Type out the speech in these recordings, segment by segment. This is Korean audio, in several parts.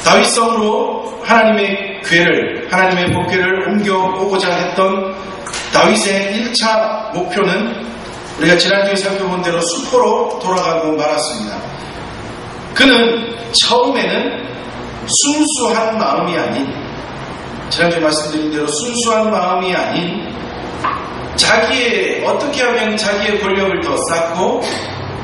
다윗성으로 하나님의 궤를, 하나님의 법궤를 옮겨오고자 했던 다윗의 1차 목표는 우리가 지난주에 살펴본 대로 수포로 돌아가고 말았습니다. 그는 처음에는 순수한 마음이 아닌, 지난주에 말씀드린 대로 순수한 마음이 아닌 어떻게 하면 자기의 권력을 더 쌓고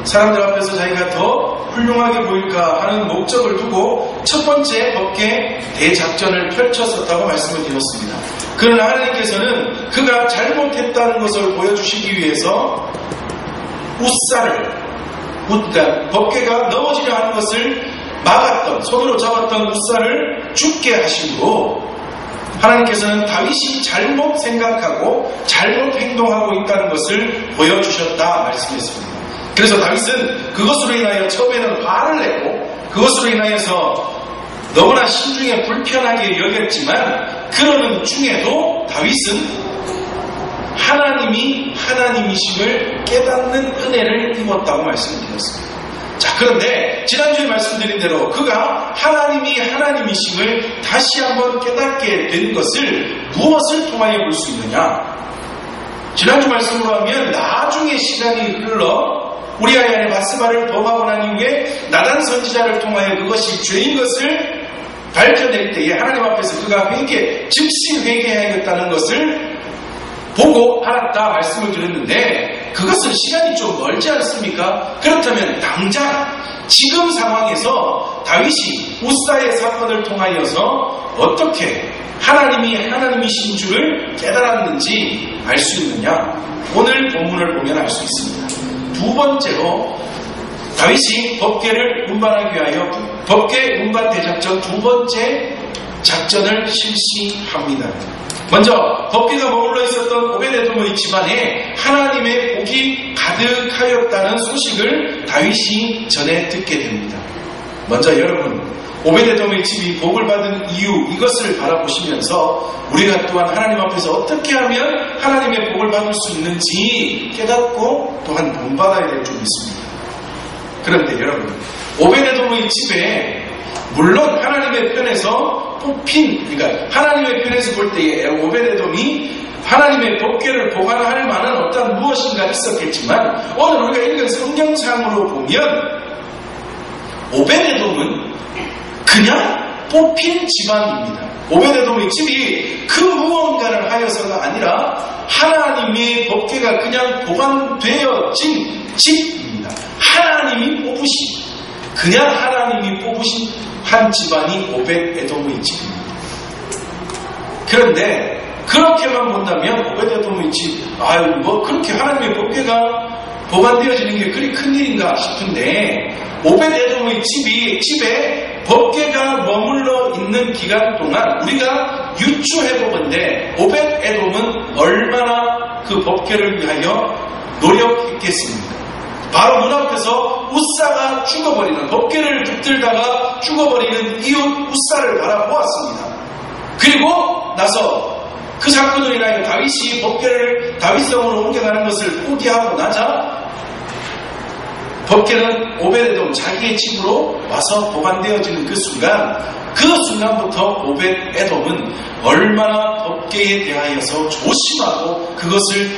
사람들 앞에서 자기가 더 훌륭하게 보일까 하는 목적을 두고 첫 번째 법궤 대작전을 펼쳤었다고 말씀을 드렸습니다. 그러나 하나님께서는 그가 잘못했다는 것을 보여주시기 위해서 그러니까 법궤가 넘어지려 하는 것을 막았던, 손으로 잡았던 웃사를 죽게 하심으로 하나님께서는 다윗이 잘못 생각하고 잘못 행동하고 있다는 것을 보여주셨다 말씀했습니다. 그래서 다윗은 그것으로 인하여 처음에는 화를 내고 그것으로 인하여서 너무나 심중에 불편하게 여겼지만 그러는 중에도 다윗은 하나님이 하나님이심을 깨닫는 은혜를 입었다고 말씀을 드렸습니다. 자, 그런데 지난주에 말씀드린 대로 그가 하나님이 하나님이심을 다시 한번 깨닫게 된 것을 무엇을 통하여 볼 수 있느냐? 지난주 말씀으로 하면 나중에 시간이 흘러 우리아의 아내 바스바를 범하고 난 이후에 나단 선지자를 통하여 그것이 죄인 것을 밝혀낼 때에 하나님 앞에서 그가 즉시 회개해야겠다는 것을 보고 알았다 말씀을 드렸는데 그것은 시간이 좀 멀지 않습니까? 그렇다면 당장 지금 상황에서 다윗이 웃사의 사건을 통하여서 어떻게 하나님이 하나님이신 줄을 깨달았는지 알 수 있느냐? 오늘 본문을 보면 알 수 있습니다. 두 번째로 다윗이 법궤를 운반하기 위하여 법궤 운반 대작전 두 번째 작전을 실시합니다. 먼저 법궤가 머물러 있었던 오베데돔의 집안에 하나님의 복이 가득하였다는 소식을 다윗이 전해 듣게 됩니다. 먼저 여러분, 오베데돔의 집이 복을 받은 이유, 이것을 바라보시면서 우리가 또한 하나님 앞에서 어떻게 하면 하나님의 복을 받을 수 있는지 깨닫고 또한 본받아야 될 점이 있습니다. 그런데 여러분, 오베데돔의 집에 물론 하나님의 편에서 그러니까 하나님의 편에서 볼 때에 오베데돔이 하나님의 법궤를 보관할 만한 어떤 무엇인가 있었겠지만 오늘 우리가 읽은 성경상으로 보면 오베데돔은 그냥 뽑힌 집안입니다. 오베데돔의 집이 그 무언가를 하여서가 아니라 하나님의 법궤가 그냥 보관되어진 집입니다. 하나님이 뽑으신, 그냥 하나님이 뽑으신 한 집안이 오벳에돔의 집입니다. 그런데 그렇게만 본다면 오벳에돔의 집, 그렇게 하나님의 법궤가 보관되어지는 게 그리 큰일인가 싶은데 오벳에돔의 집에 법궤가 머물러 있는 기간 동안 우리가 유추해보건대 오벳에돔은 얼마나 그 법궤를 위하여 노력했겠습니까? 바로 눈앞에서 웃사가 죽어버리는, 법궤를 붙들다가 죽어버리는 이웃 웃사를 바라보았습니다. 그리고 나서 그 사건으로 인하여 다윗이 법궤를 다윗성으로 옮겨가는 것을 포기하고 나자 법궤는 오벳에돔 자기의 집으로 와서 보관되어지는 그 순간부터 오벳에돔은 얼마나 법궤에 대하여서 조심하고 그것을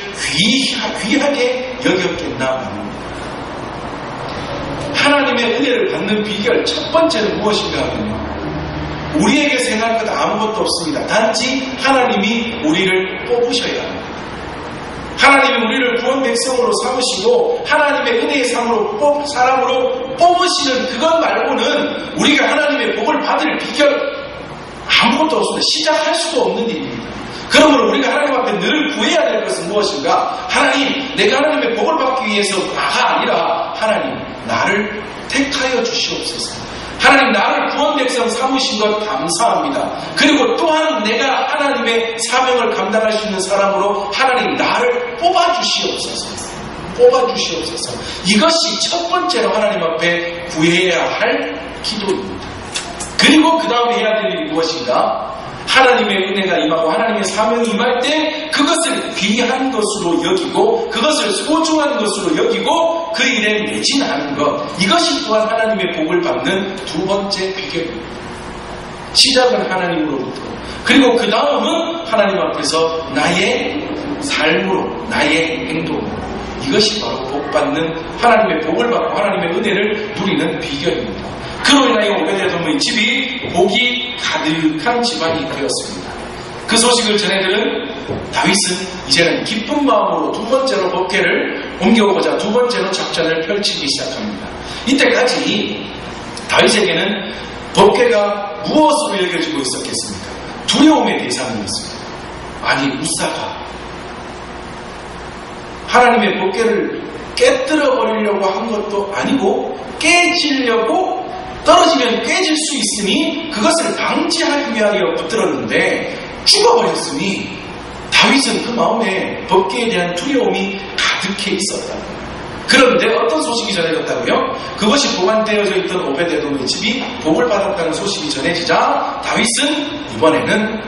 귀하게 여겼겠나 합니다. 하나님의 은혜를 받는 비결 첫 번째는 무엇인가 하면요, 우리에게 생각할 것 아무것도 없습니다. 단지 하나님이 우리를 뽑으셔야 합니다. 하나님이 우리를 구원 백성으로 삼으시고 하나님의 은혜의 사람으로 뽑으시는 그것 말고는 우리가 하나님의 복을 받을 비결 아무것도 없습니다. 시작할 수도 없는 일입니다. 그러므로 우리가 하나님 앞에 늘 구해야 될 것은 무엇인가? 하나님, 내가 하나님의 복을 받기 위해서가 아니라 하나님, 나를 택하여 주시옵소서. 하나님, 나를 구원 백성 삼으신 것 감사합니다. 그리고 또한 내가 하나님의 사명을 감당할 수 있는 사람으로 하나님, 나를 뽑아주시옵소서. 이것이 첫 번째로 하나님 앞에 구해야 할 기도입니다. 그리고 그 다음에 해야 될 일이 무엇인가? 하나님의 은혜가 임하고 하나님의 사명이 임할 때 그것을 귀한 것으로 여기고 그것을 소중한 것으로 여기고 그 일에 매진하는 것, 이것이 또한 하나님의 복을 받는 두 번째 비결입니다. 시작은 하나님으로부터, 그리고 그 다음은 하나님 앞에서 나의 삶으로, 나의 행동으로, 이것이 바로 복받는, 하나님의 복을 받고 하나님의 은혜를 누리는 비결입니다. 그로 인하여 오베데돔의 집이 복이 가득한 집안이 되었습니다. 그 소식을 전해들은 다윗은 이제는 기쁜 마음으로 두 번째로 법궤를 옮겨오고자 두 번째로 작전을 펼치기 시작합니다. 이때까지 다윗에게는 법궤가 무엇으로 여겨지고 있었겠습니까? 두려움의 대상이었습니다. 아니, 우사가 하나님의 법궤를 깨뜨려 버리려고 한 것도 아니고, 깨지려고 떨어지면 깨질 수 있으니 그것을 방지하기 위하여 붙들었는데 죽어버렸으니 다윗은 그 마음에 법궤에 대한 두려움이 가득해 있었다. 그런데 어떤 소식이 전해졌다고요? 그것이 보관되어져 있던 오베데돔의 집이 복을 받았다는 소식이 전해지자 다윗은 이번에는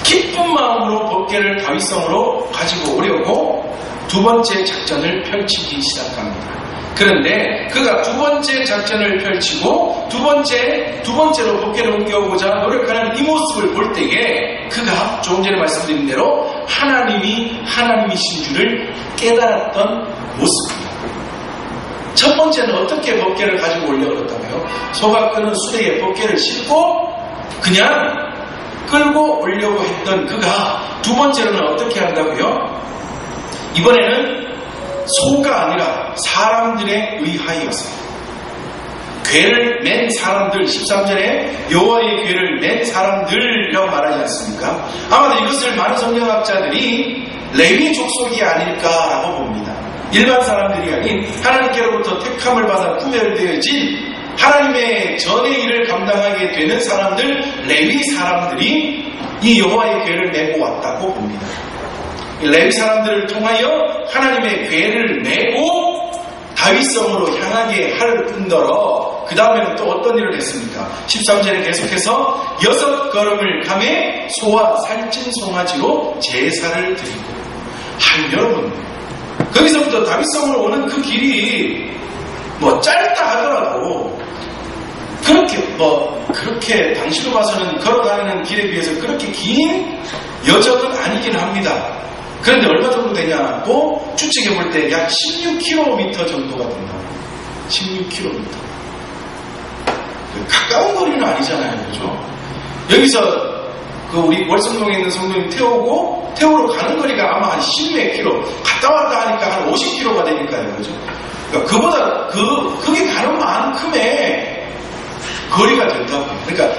기쁜 마음으로 법궤를 다윗성으로 가지고 오려고 두 번째 작전을 펼치기 시작합니다. 그런데 그가 두 번째 작전을 펼치고 두 번째로 법궤를 옮겨오고자 노력하는 이 모습을 볼 때에 그가 조금 전에 말씀드린 대로 하나님이신 줄을 깨달았던 모습입니다. 첫 번째는 어떻게 법궤를 가지고 올려오렸다고요? 소가 끄는 수레에 법궤를 싣고 그냥 끌고 오려고 했던 그가 두 번째로는 어떻게 한다고요? 이번에는 소가 아니라 사람들에 의하여서 궤를 맨 사람들, 13절에 여호와의 궤를 맨 사람들이라고 말하지 않습니까? 아마도 이것을 많은 성경학자들이 레위 족속이 아닐까라고 봅니다. 일반 사람들이 아닌 하나님께로부터 택함을 받아 구별되어진 하나님의 전의 일을 감당하게 되는 사람들, 레위 사람들이 이 여호와의 궤를 메고 왔다고 봅니다. 레위 사람들을 통하여 하나님의 궤를 메고 다윗성으로 향하게 할 뿐더러 그 다음에는 또 어떤 일을 했습니까? 13절에 계속해서 6걸음을 감해 소와 살찐 송아지로 제사를 드리고. 여러분, 거기서부터 다윗성으로 오는 그 길이 짧다 하더라도 그렇게 당시로 봐서는 걸어다니는 길에 비해서 그렇게 긴 여정은 아니긴 합니다. 그런데 얼마 정도 되냐고 추측해 볼 때 약 16km 정도가 된다. 16km. 가까운 거리는 아니잖아요. 그죠? 여기서 우리 월성동에 있는 성도님 태우러 가는 거리가 아마 한 10몇 킬로, 갔다 왔다 하니까 한 50km가 되니까요. 그죠? 그러니까 그게 가는 만큼의 거리가 된다고. 그러니까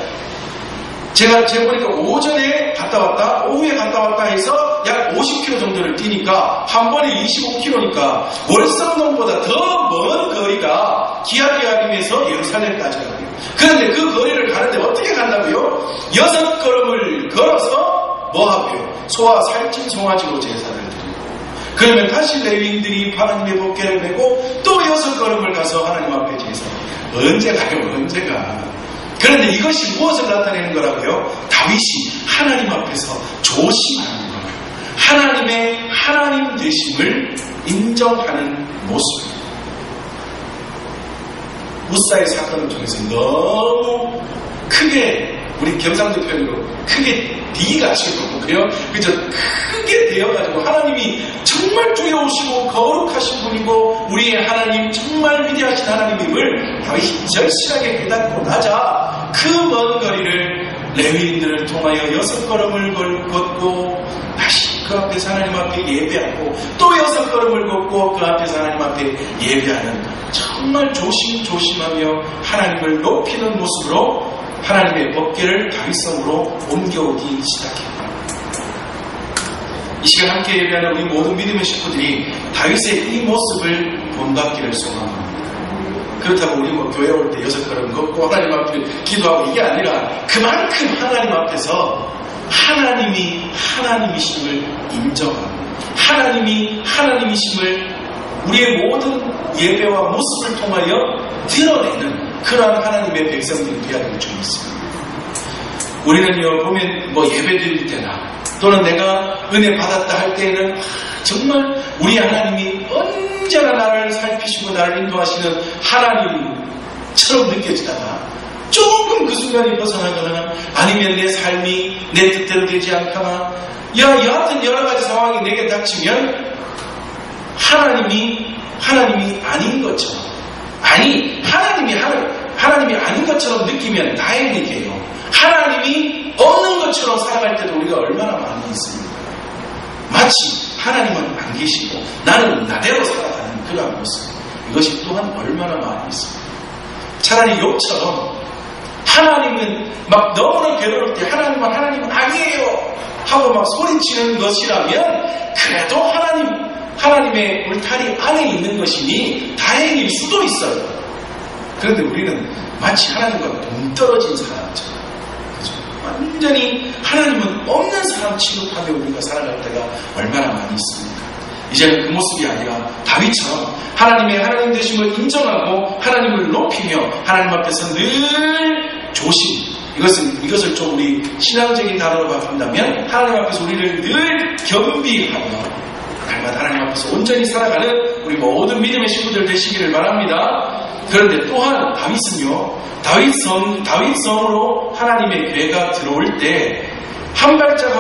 제가 보니까 오전에 갔다 왔다, 오후에 갔다 왔다 해서 약 50km 정도를 뛰니까 한 번에 25km니까 월성동보다 더 먼 거리가 기아리아림에서 예루살렘까지 가요. 그런데 그 거리를 가는데 어떻게 간다고요? 6걸음을 걸어서 뭐하고요? 소와 살찐 송아지로 제사를 드리고, 그러면 다시 레위인들이 하나님의 법궤를 메고 또 6걸음을 가서 하나님 앞에 제사를. 언제 가요? 언제가? 그런데 이것이 무엇을 나타내는 거라고요? 다윗이 하나님 앞에서 조심하는 거예요. 하나님의 하나님 되심을 인정하는 모습입니다. 우사의 사건을 통해서 너무 크게, 우리 경상도 표현으로 크게 D가 치고, 그래요? 그죠? 크게 되어가지고 하나님이 정말 두려우시고 거룩하신 분이고 우리의 하나님, 정말 위대하신 하나님임을 다윗이 절실하게 깨닫고 나자 그 먼 거리를 레위인들을 통하여 6걸음을 걷고 다시 그 앞에서 하나님 앞에 예배하고 또 6걸음을 걷고 그 앞에서 하나님 앞에 예배하는, 정말 조심하며 하나님을 높이는 모습으로 하나님의 법궤를 다윗성으로 옮겨오기 시작합니다. 이 시간 함께 예배하는 우리 모든 믿음의 식구들이 다윗의 이 모습을 본받기를 소망합니다. 그렇다고 우리 교회 올 때 6걸음 걷고 하나님 앞에 기도하고 이게 아니라 그만큼 하나님 앞에서 하나님이 하나님이심을 인정하고 하나님이 하나님이심을 우리의 모든 예배와 모습을 통하여 드러내는 그러한 하나님의 백성들이 되어야 될 줄이 있습니다. 우리는요, 보면 예배 드릴 때나 또는 내가 은혜 받았다 할 때에는 정말 우리 하나님이 언제나 나를 살피시고 나를 인도하시는 하나님처럼 느껴지다가 조금 그 순간 순간이 벗어나거나 아니면 내 삶이 내 뜻대로 되지 않거나 여하튼 여러 가지 상황이 내게 닥치면 하나님이 아닌 것처럼 하나님이 아닌 것처럼 느끼면 다행이게요. 하나님이 없는 것처럼 살아갈 때도 우리가 얼마나 많이 있습니까? 마치 하나님은 안 계시고 나는 나대로 살아가는 그런 모습. 이것이 또한 얼마나 많이 있습니까? 차라리 욥처럼 하나님은 막 너무나 괴로울 때 하나님은 아니에요 하고 막 소리치는 것이라면 그래도 하나님의 울타리 안에 있는 것이니 다행일 수도 있어요. 그런데 우리는 마치 하나님과 동떨어진 사람처럼 완전히 하나님은 없는 사람 취급하며 우리가 살아갈 때가 얼마나 많이 있습니까? 이제는 그 모습이 아니라 다윗처럼 하나님 되심을 인정하고 하나님을 높이며 하나님 앞에서 늘 조심, 이것을 좀 우리 신앙적인 단어로 바꾼다면 하나님 앞에서 우리를 늘 겸비하며 날마다 하나님 앞에서 온전히 살아가는 우리 모든 믿음의 식구들 되시기를 바랍니다. 그런데 또한 다윗은요, 다윗성으로 하나님의 괴가 들어올 때 한 발짝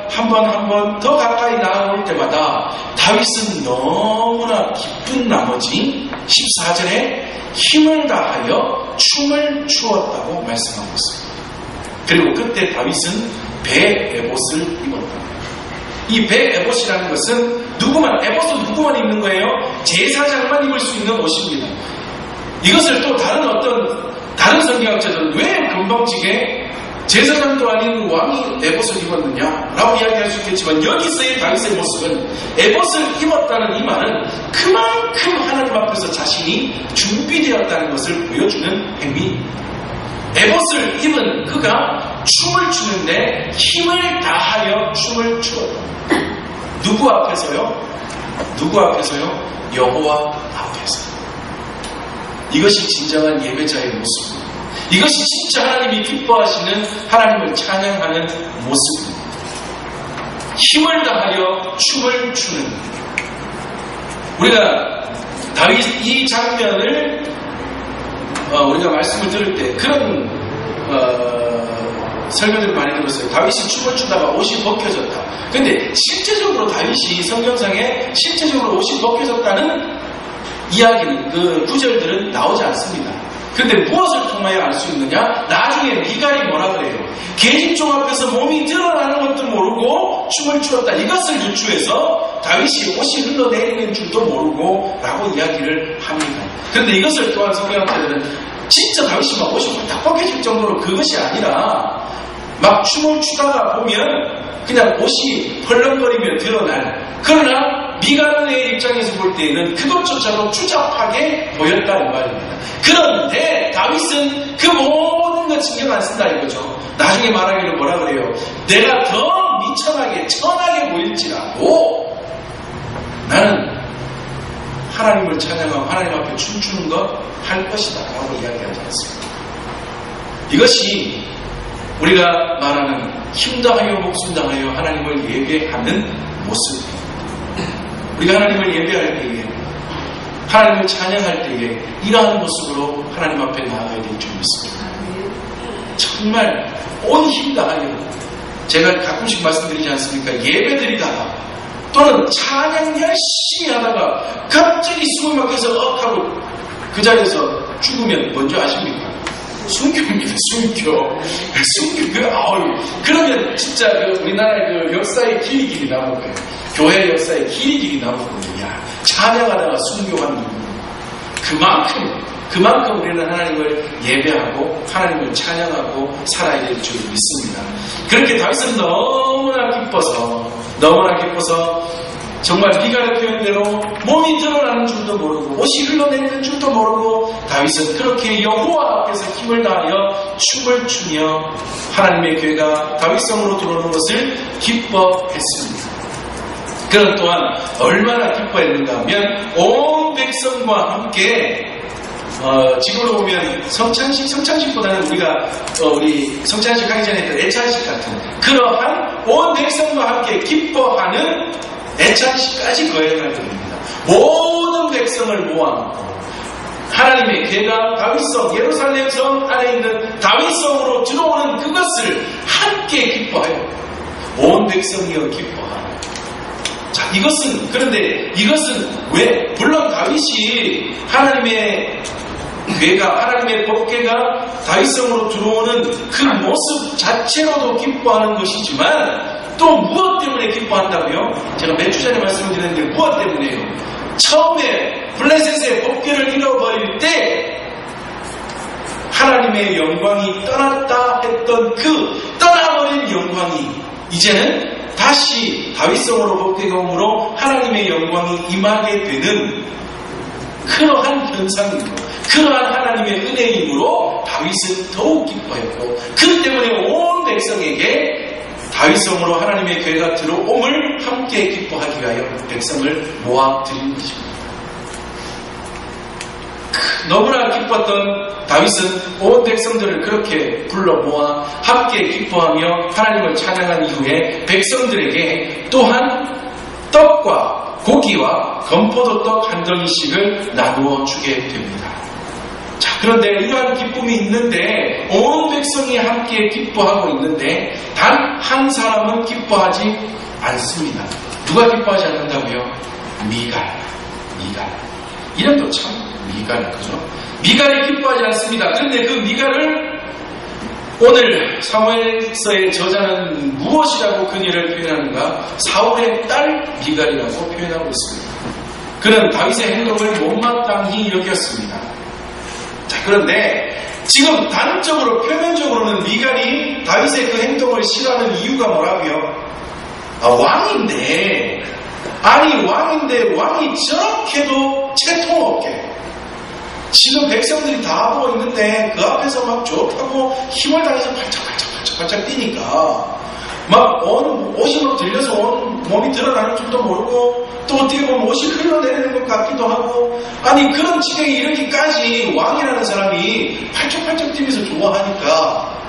한 번 더 가까이 나아올 때마다 다윗은 너무나 기쁜 나머지 14절에 힘을 다하여 춤을 추었다고 말씀하고 있습니다. 그리고 그때 다윗은 배 에봇을 입었다. 이 배 에봇이라는 것은 에봇은 누구만 입는 거예요? 제사장만 입을 수 있는 옷입니다. 이것을 또 다른 성경학자들은 왜 금방지게 제사장도 아닌 왕이 에봇을 입었느냐 라고 이야기할 수 있겠지만 여기서의 다윗의 모습은 에봇을 입었다는 이 말은 그만큼 하나님 앞에서 자신이 준비되었다는 것을 보여주는 행위. 에봇을 입은 그가 춤을 추는데 힘을 다하여 춤을 추었다. 누구 앞에서요? 여호와 앞에서. 이것이 진정한 예배자의 모습입니다. 이것이 진짜 하나님이 기뻐하시는 하나님을 찬양하는 모습입니다. 힘을 다하여 춤을 추는. 우리가 다윗 이 장면을 우리가 말씀을 들을 때 그런 설명들을 많이 들었어요. 다윗이 춤을 추다가 옷이 벗겨졌다. 근데 실제적으로 다윗이 성경상에 실제적으로 옷이 벗겨졌다는 이야기는 그 구절들은 나오지 않습니다. 그런데 무엇을 통하여 알 수 있느냐? 나중에 미갈이 뭐라 그래요? 계집종 앞에서 몸이 드러나는 것도 모르고 춤을 추었다. 이것을 유추해서 다윗이 옷이 흘러내리는 줄도 모르고 라고 이야기를 합니다. 그런데 이것을 또한 성경학자들은 진짜 다윗이 막 옷이 딱 벗겨질 정도로 그것이 아니라 막 춤을 추다가 보면 그냥 옷이 펄렁거리며 드러날, 그러나 미갈의 입장에서 볼 때에는 그것조차도 추잡하게 보였다는 말입니다. 그런데 다윗은 그 모든 것 신경 안 쓴다 이거죠. 나중에 말하기를 뭐라 그래요? 내가 더 미천하게 천하게 보일지라도 나는 하나님을 찬양하고 하나님 앞에 춤추는 것 할 것이다 라고 이야기하지 않습니다. 이것이 우리가 말하는 힘 다하여 목숨 다하여 하나님을 예배하는 모습입니다. 우리가 하나님을 예배할 때에, 하나님을 찬양할 때에 이러한 모습으로 하나님 앞에 나아가야 될 줄 믿습니다. 정말 온 힘 다하여, 제가 가끔씩 말씀드리지 않습니까? 예배드리다가 또는 찬양 열심히 하다가 갑자기 숨을 막혀서 하고 그 자리에서 죽으면 뭔지 아십니까? 순교입니다. 순교. 그러면 진짜 우리나라의 그 역사의 길이 남을 거예요. 교회 역사의 길이 남을 거예요. 야, 찬양하다가 순교한 누구. 그만큼 우리는 하나님을 예배하고 하나님을 찬양하고 살아야 될 줄 믿습니다. 그렇게 다윗은 너무나 기뻐서 정말 미갈의 표현대로 몸이 드러나는 줄도 모르고 옷이 흘러내리는 줄도 모르고 다윗은 그렇게 여호와 앞에서 힘을 다하여 춤을 추며 하나님의 괴가 다윗성으로 들어오는 것을 기뻐했습니다. 그는 또한 얼마나 기뻐했는가 하면 온 백성과 함께 지금으로 보면 성찬식보다는 우리 성찬식 하기 전에 했던 애찬식 같은 그러한 온 백성과 함께 기뻐하는 애찬식까지 거행할 겁니다. 모든 백성을 모아놓고 하나님의 괴가 다윗성 예루살렘 성 안에 있는 다윗성으로 들어오는 그것을 함께 기뻐하여 온 백성이여 기뻐하라. 자, 그런데 이것은 왜? 물론 다윗이 하나님의 괴가, 하나님의 법궤가 다윗성으로 들어오는 그 모습 자체로도 기뻐하는 것이지만 또 무엇 때문에 기뻐한다고요? 제가 몇 주 전에 말씀을 드렸는데 무엇 때문에요? 처음에 블레셋의 법궤를 잃어버릴 때 하나님의 영광이 떠났다 했던 그 떠나버린 영광이 이제는 다시 다윗성으로 법궤가 오므로 하나님의 영광이 임하게 되는 그러한 현상입니다. 그러한 하나님의 은혜이므로 다윗은 더욱 기뻐했고 그 때문에 온 백성에게 다윗성으로 하나님의 괴가 들어옴을 함께 기뻐하기 위하여 백성을 모아드린 것입니다. 너무나 기뻤던 다윗은 온 백성들을 그렇게 불러 모아 함께 기뻐하며 하나님을 찬양한 이후에 백성들에게 또한 떡과 고기와 건포도떡 한 덩이씩을 나누어 주게 됩니다. 자, 그런데 이러한 기쁨이 있는데 온 백성이 함께 기뻐하고 있는데 단 한 사람은 기뻐하지 않습니다. 누가 기뻐하지 않는다고요? 미갈. 이름도 참 미갈, 그죠? 미갈이 기뻐하지 않습니다. 그런데 그 미갈을 오늘 사무엘서의 저자는 무엇이라고 그녀를 표현하는가? 사울의 딸 미갈이라고 표현하고 있습니다. 그는 다윗의 행동을 못마땅히 여겼습니다. 자, 그런데 지금 단적으로 표면적으로는 미갈이 다윗의 그 행동을 싫어하는 이유가 뭐라고요? 왕인데 왕이 저렇게도 채통 없게 지금 백성들이 다 보고 있는데 그 앞에서 막 좋다고 힘을 다해서 발짝발짝 뛰니까 막 옷이 막 들려서 온 몸이 드러나는 줄도 모르고 또 어떻게 보면 옷이 흘러내리는 것 같기도 하고 아니 그런 지경에 이르기까지 왕이라는 사람이 발짝발짝 뛰면서 좋아하니까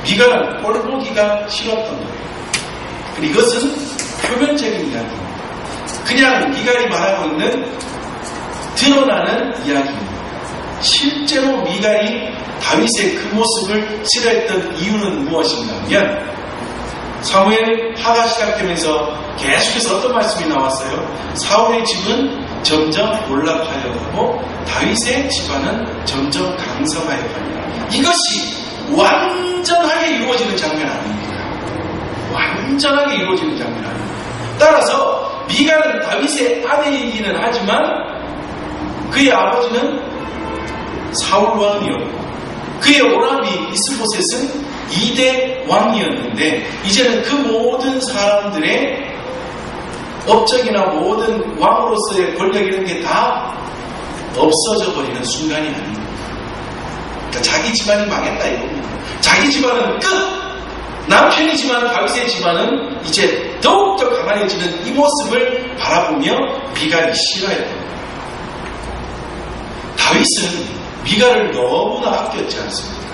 미갈은 꼴 보기가 싫었던 거예요. 그리고 이것은 표면적인 이야기입니다. 그냥 미갈이 말하고 있는 드러나는 이야기입니다. 실제로 미갈이 다윗의 그 모습을 싫어했던 이유는 무엇인가 하면 사무엘 하가 시작되면서 계속해서 어떤 말씀이 나왔어요? 사울의 집은 점점 몰락하여 가고 다윗의 집안은 점점 강성하여 가니라. 이것이 완전하게 이루어지는 장면 아닙니까? 완전하게 이루어지는 장면 아닙니까? 따라서 미갈은 다윗의 아내이기는 하지만 그의 아버지는 사울 왕이었고 그의 오라비 이스보셋은 2대 왕이었는데 이제는 그 모든 사람들의 업적이나 모든 왕으로서의 권력 이런 게 다 없어져 버리는 순간이 아닙니다. 그러니까 자기 집안이 망했다 이겁니다. 자기 집안은 끝! 남편이지만 다윗의 집안은 이제 더욱더 가만해지는 이 모습을 바라보며 미갈이 싫어했던 거예요. 다윗은 미갈을 너무나 아꼈지 않습니까?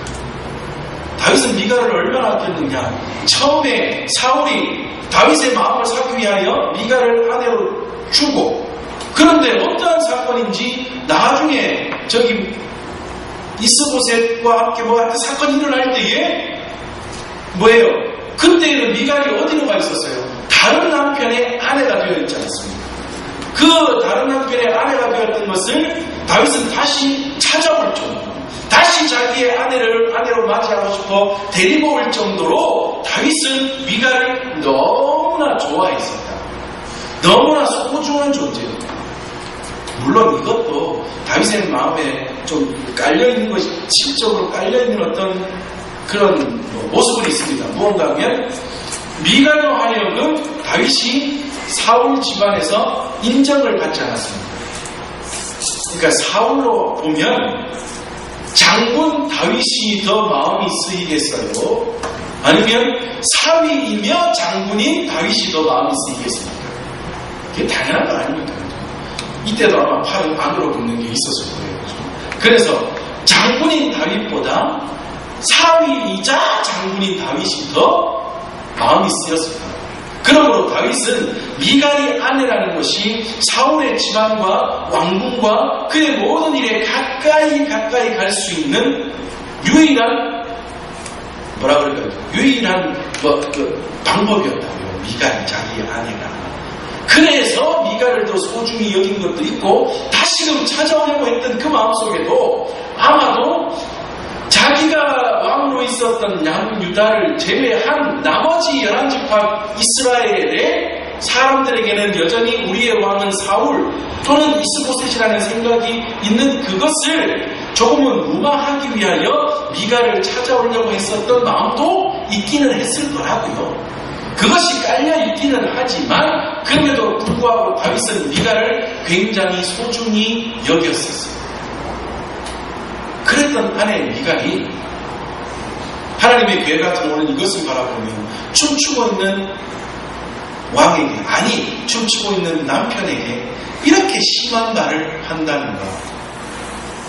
다윗은 미갈을 얼마나 아꼈느냐? 처음에 사울이 다윗의 마음을 사기 위하여 미갈을 아내로 주고 그런데 어떠한 사건인지 나중에 저기 이스보셋과 함께 하여튼 사건이 일어날 때에 뭐예요? 그때는 미갈이 어디로 가 있었어요? 다른 남편의 아내가 되어 있지 않습니까? 그 다른 남편의 아내가 되었던 것을 다윗은 다시 찾아올 정도로 다시 자기의 아내로 맞이하고 싶어 데리고 올 정도로 다윗은 미갈을 너무나 좋아했었다. 너무나 소중한 존재였다. 물론 이것도 다윗의 마음에 좀 깔려있는 것이 실적으로 깔려있는 어떤 그런 모습은 있습니다. 무언가 하면 미갈로 하여금 다윗이 사울 집안에서 인정을 받지 않았습니다. 그러니까 사울로 보면 장군 다윗이 더 마음이 쓰이겠어요? 아니면 사위이며 장군인 다윗이 더 마음이 쓰이겠습니까? 그게 당연한 건 아닙니까? 이때도 아마 팔을 안으로 굽는 게 있었을 거예요. 그래서 장군인 다윗보다 사위이자 장군인 다윗이 더 마음이 쓰였을 거예요. 그러므로 다윗은 미갈이 아내라는 것이 사울의 집안과 왕궁과 그의 모든 일에 가까이 갈 수 있는 유일한 방법이었다고요. 미갈이 자기의 아내가. 그래서 미갈을 더 소중히 여긴 것도 있고 다시금 찾아오려고 했던 그 마음속에도 아마도 자기가 왕으로 있었던 남유다를 제외한 나머지 11지파 이스라엘의 사람들에게는 여전히 우리의 왕은 사울 또는 이스보셋이라는 생각이 있는 그것을 조금은 무마하기 위하여 미갈을 찾아오려고 했었던 마음도 있기는 했을 거라고요. 그것이 깔려 있기는 하지만 그럼에도 불구하고 다윗은 미갈을 굉장히 소중히 여겼었어요. 그랬던 아내 미갈이 하나님의 괴 같은 오는 이것을 바라보면 춤추고 있는 왕에게, 아니 춤추고 있는 남편에게 이렇게 심한 말을 한다는 것,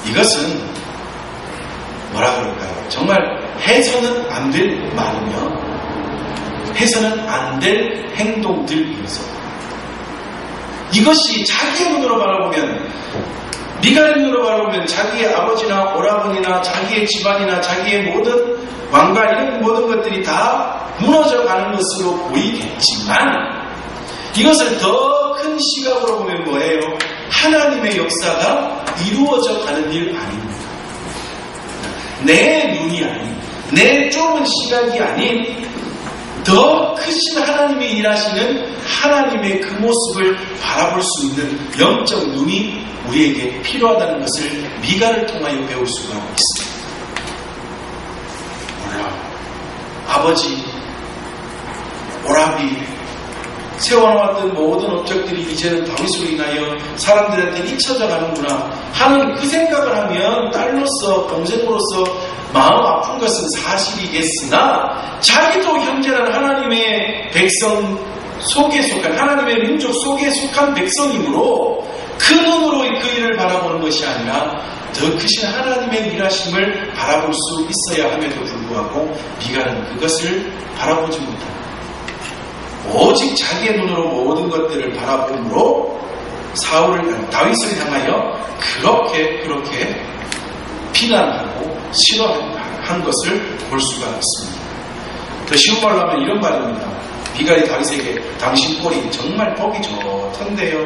이것은 뭐라 그럴까요? 정말 해서는 안 될 말이며 해서는 안 될 행동들이어서 이것이 자기의 눈으로 바라보면, 미갈의 눈으로 바라보면 자기의 아버지나 오라버니나 자기의 집안이나 자기의 모든 왕과 이런 모든 것들이 다 무너져가는 것으로 보이겠지만 이것을 더 큰 시각으로 보면 뭐예요? 하나님의 역사가 이루어져 가는 일 아닙니까? 내 눈이 아닌, 내 좁은 시각이 아닌 더 크신 하나님이 일하시는 하나님의 그 모습을 바라볼 수 있는 영적 눈이 우리에게 필요하다는 것을 미갈을 통하여 배울 수가 있습니다. 몰라, 아버지, 오라비, 세워놓았던 모든 업적들이 이제는 다윗으로 인하여 사람들한테 잊혀져 가는구나 하는 그 생각을 하면 딸로서, 동생으로서 마음 아픈 것은 사실이겠으나 자기도 현재는 하나님의 백성 속에 속한, 하나님의 민족 속에 속한 백성이므로 그 눈으로 그 일을 바라보는 것이 아니라 더 크신 하나님의 일하심을 바라볼 수 있어야 함에도 불구하고 미갈은 그것을 바라보지 못합니다. 오직 자기의 눈으로 모든 것들을 바라보므로 다윗을 향하여 그렇게 비난하고 싫어한 것을 볼 수가 있습니다. 더 쉬운 말로 하면 이런 말입니다. 미갈이 다윗에게 당신 꼴이 정말 보기 좋던데요.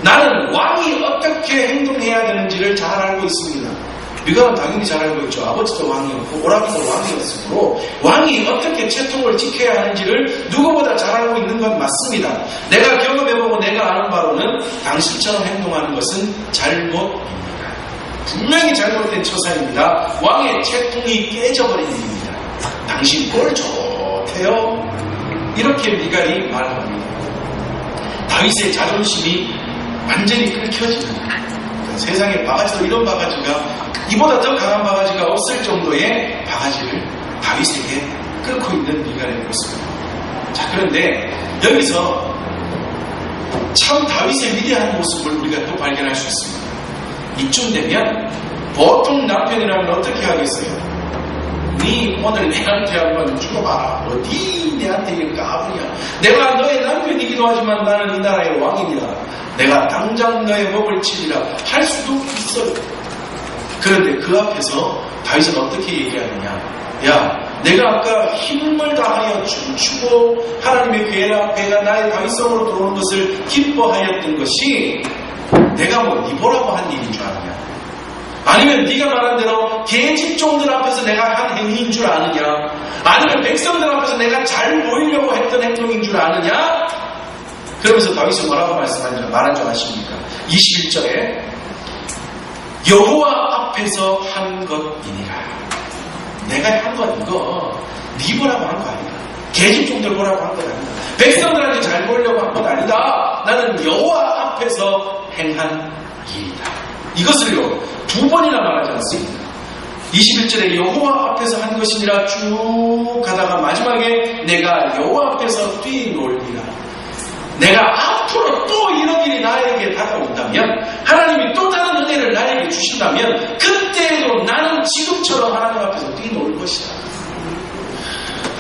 나는 왕이 어떻게 행동해야 되는지를 잘 알고 있습니다. 미갈은 당연히 잘 알고 있죠. 아버지도 왕이었고 오라비도 왕이었으므로 왕이 어떻게 채통을 지켜야 하는지를 누구보다 잘 알고 있는 건 맞습니다. 내가 경험해보고 내가 아는 바로는 당신처럼 행동하는 것은 잘못입니다. 분명히 잘못된 처사입니다. 왕의 채통이 깨져버린 일입니다. 당신 꼴 좋대요. 이렇게 미갈이 말합니다. 다윗의 자존심이 완전히 긁혀집니다. 세상에 바가지도 이런 바가지가, 이보다 더 강한 바가지가 없을 정도의 바가지를 다윗에게 끓고 있는 미갈의 모습입니다. 자, 그런데 여기서 참 다윗의 위대한 모습을 우리가 또 발견할 수 있습니다. 이쯤 되면 보통 남편이라면 어떻게 하겠어요? 네 오늘 내한테 한번 죽어봐라. 어디 내한테 이렇게 까불이야. 내가 너의 남편이기도 하지만 나는 이 나라의 왕이니라. 내가 당장 너의 목을 치리라 할 수도 있어요. 그런데 그 앞에서 다윗은 어떻게 얘기하느냐? 야, 내가 아까 힘을 다하여 춤추고 하나님의 괴가 나의 다윗성으로 들어오는 것을 기뻐하였던 것이 내가 뭐 네 보라고 한 일인 줄 아느냐? 아니면 네가 말한 대로 계집종들 앞에서 내가 한 행위인 줄 아느냐? 아니면 백성들 앞에서 내가 잘 보이려고 했던 행동인 줄 아느냐? 그러면서 다윗은 뭐라고 말한 줄 아십니까? 21절에 여호와 앞에서 한 것이니라. 내가 한 것 이거 네 보라고 한 거 아니다. 계집종들 보라고 한 것 아니다. 백성들한테 잘 보이려고 한 것 아니다. 나는 여호와 앞에서 행한 일이다. 이것을요 2번이나 말하지 않습니다. 21절에 여호와 앞에서 한 것이니라 쭉 가다가 마지막에 내가 여호와 앞에서 뛰놀리라. 내가 앞으로 또 이런 일이 나에게 다가온다면, 하나님이 또 다른 은혜를 나에게 주신다면 그때에도 나는 지금처럼 하나님 앞에서 뛰놀 것이다.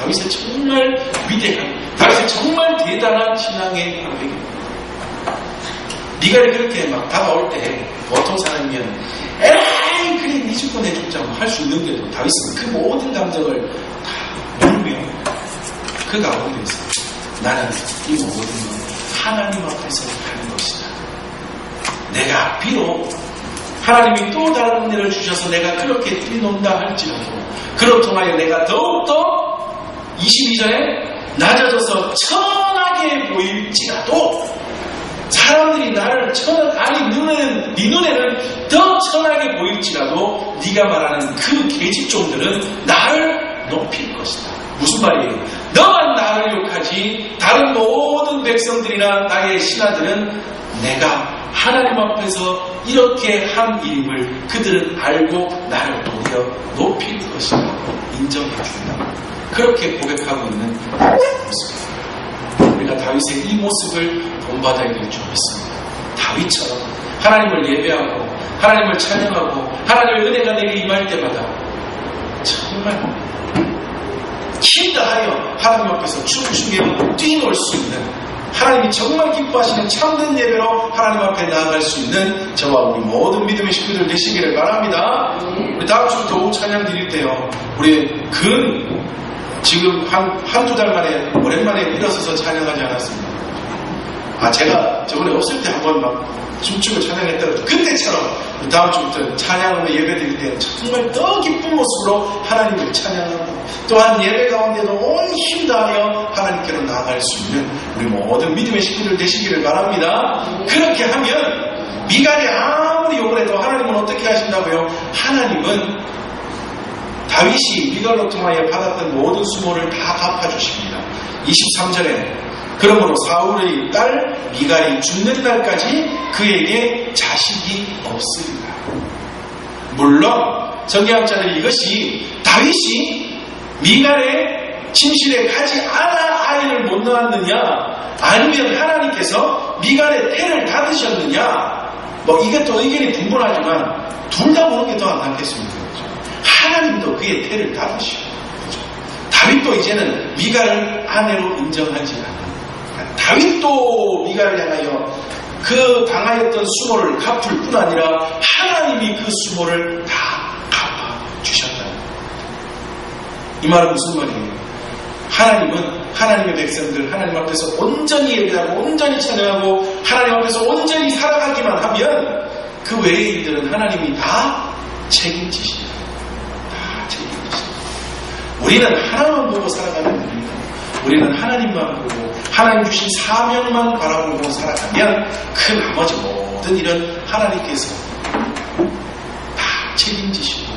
다윗은 정말 위대한 다윗은 정말 대단한 신앙의 고백입니다. 미갈이 그렇게 막 다가올 때 보통 사람이면 에라이 그래 네 죽고 내 죽자 할 수 있는데도 다윗은 그 모든 감정을 다 누르며 그 가운데서 나는 이 모든 건 하나님 앞에서 하는 것이다. 내가 비록 하나님이 또 다른 은혜를 주셔서 내가 그렇게 뛰논다 할지라도 그로 통하여 내가 더욱더 22절에 낮아져서 천하게 보일지라도 사람들이 나를 네 눈에는 더 천하게 보일지라도 네가 말하는 그 계집종들은 나를 높일 것이다. 무슨 말이에요? 너만 나를 욕하지 다른 모든 백성들이나 나의 신하들은 내가 하나님 앞에서 이렇게 한 일임을 그들은 알고 나를 도리어 높일 것이다. 인정해 준다. 그렇게 고백하고 있는 모습입니다. 우리가 다윗의 이 모습을 본받아야 될 줄 믿습니다. 다윗처럼 하나님을 예배하고 하나님을 찬양하고 하나님의 은혜가 내게 임할 때마다 정말 힘다하여 하나님 앞에서 춤추며 뛰놀 수 있는 하나님이 정말 기뻐하시는 참된 예배로 하나님 앞에 나아갈 수 있는 저와 우리 모든 믿음의 식구들 되시기를 바랍니다. 우리 다음 주부터 오후 찬양 드릴 때요. 우리 지금 한두 달 만에 오랜만에 일어서서 찬양하지 않았습니다. 제가 저번에 없을 때 한번 막 춤추고 찬양했다고 그때처럼 다음 주부터 찬양하며 예배 드릴 때는 정말 더 기쁜 모습으로 하나님을 찬양하고 또한 예배 가운데도 온 힘 다하여 하나님께로 나아갈 수 있는 우리 모든 믿음의 식구들 되시기를 바랍니다. 그렇게 하면 미갈이 아무리 욕을 해도 하나님은 어떻게 하신다고요? 하나님은 다윗이 미갈로 통하여 받았던 모든 수모를 다 갚아주십니다. 23절에 그러므로 사울의 딸 미갈이 죽는 날까지 그에게 자식이 없으리라. 물론 성경학자들이 이것이 다윗이 미갈의 침실에 가지 않아 아이를 못 낳았느냐 아니면 하나님께서 미갈의 태를 닫으셨느냐 이것도 의견이 분분하지만 둘 다 보는 게 더 안 낫겠습니까? 하나님도 그의 태를 닫으시고 다윗도 이제는 미갈을 아내로 인정하지 않아. 다윗도 미갈을 향하여 그 당하였던 수모를 갚을 뿐 아니라 하나님이 그 수모를 다 갚아주셨다. 이 말은 무슨 말이에요? 하나님은 하나님의 백성들 하나님 앞에서 온전히 예배하고 온전히 찬양하고 하나님 앞에서 온전히 살아가기만 하면 그 외의 일들은 하나님이 다 책임지십니다. 다 책임지십니다. 우리는 하나님만 보고 살아가는 겁니다. 우리는 하나님만 보고 하나님 주신 사명만 바라보고 살아가면 그 나머지 모든 일은 하나님께서 다 책임지시고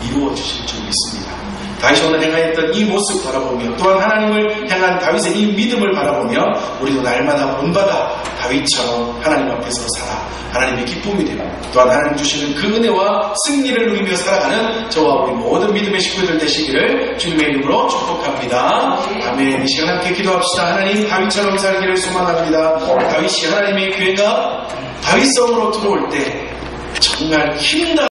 이루어주실 줄 믿습니다. 다윗이 오늘 행하였던 이 모습 바라보며 또한 하나님을 향한 다윗의 이 믿음을 바라보며 우리도 날마다 본받아 다윗처럼 하나님 앞에서 살아 하나님의 기쁨이 되고 또한 하나님 주시는 그 은혜와 승리를 누리며 살아가는 저와 우리 모든 믿음의 식구들 되시기를 주님의 이름으로 축복합니다. 아멘. 이 시간 함께 기도합시다. 하나님 다윗처럼 살기를 소망합니다. 다윗이 하나님의 교회가 다윗성으로 들어올 때 정말 힘다